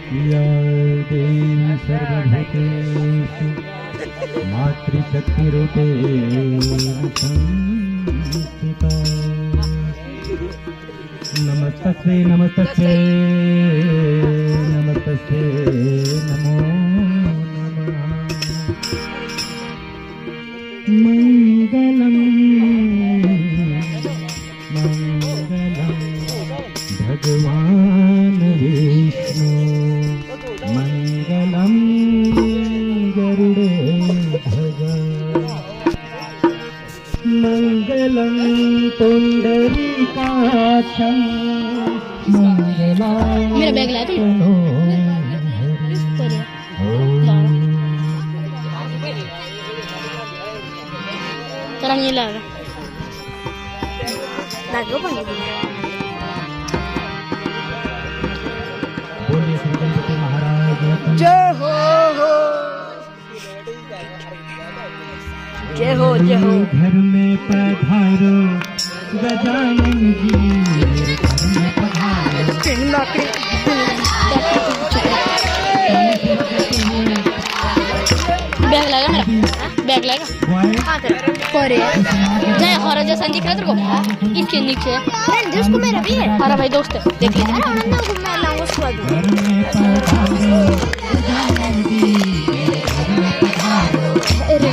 या देवी सर्वभूतेषु मातृशक्तिरूपेण संस्थिता। नमस्तस्यै नमस्तस्यै नमस्तस्यै नमो नमः। मंगलम मंगलम भगवान विष्णु मंगलम गरुड़ध्वज मंगलम पुंडरीकाक्षं मेरा बैग लाया तुम? चला नहीं लगा लागो पण बोलिए श्री गणपति महाराज की जय हो जय हो जय हो। घर में पधारो गजानन जी घर में पधारो। बैग लगा मेरा बैग लगा कहाँ तेरा पर है जय हरा जैसा दिख रहा तेरे को इसके नीचे दोस्त को मेरा भी है हरा भाई दोस्त है देख ले अरे आनंद को मैं लाऊंगा उसको घर में पधारो गजानन जी घर में पधारो। अरे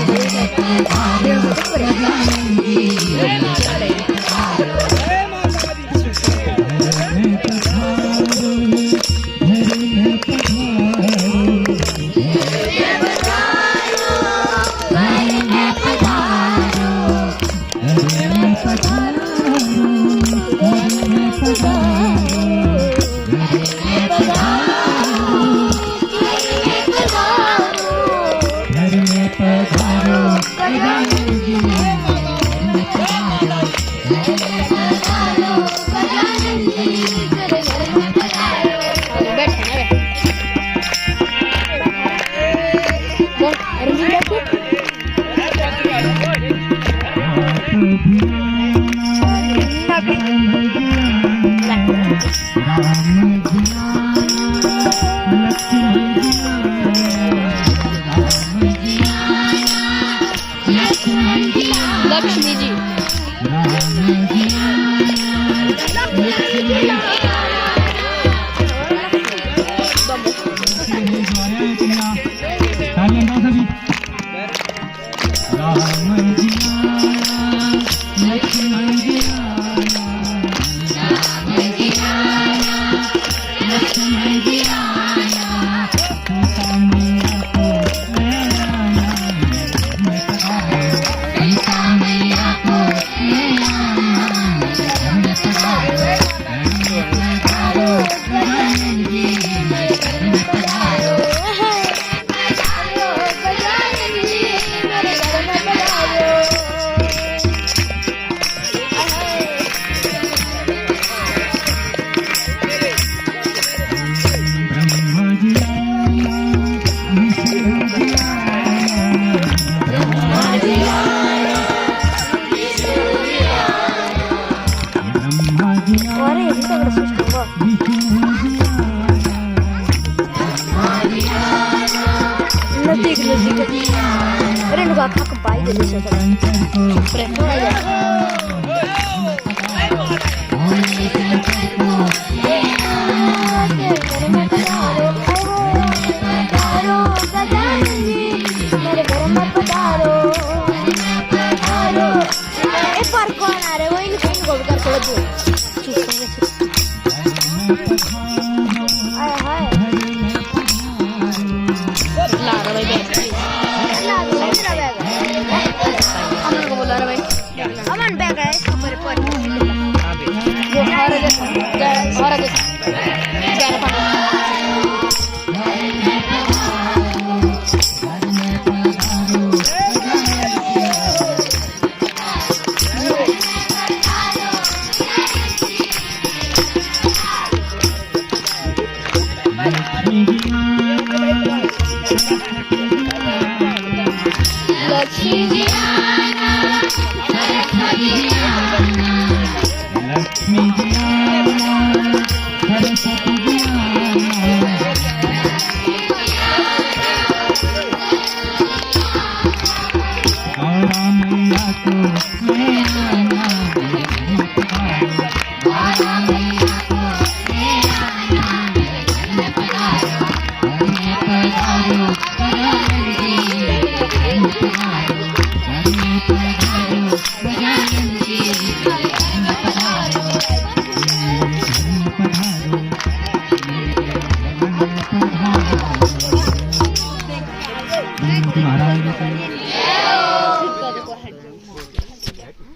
Lakshmi ji Aray, nagkakakabay din siya sa preto na yan. पठार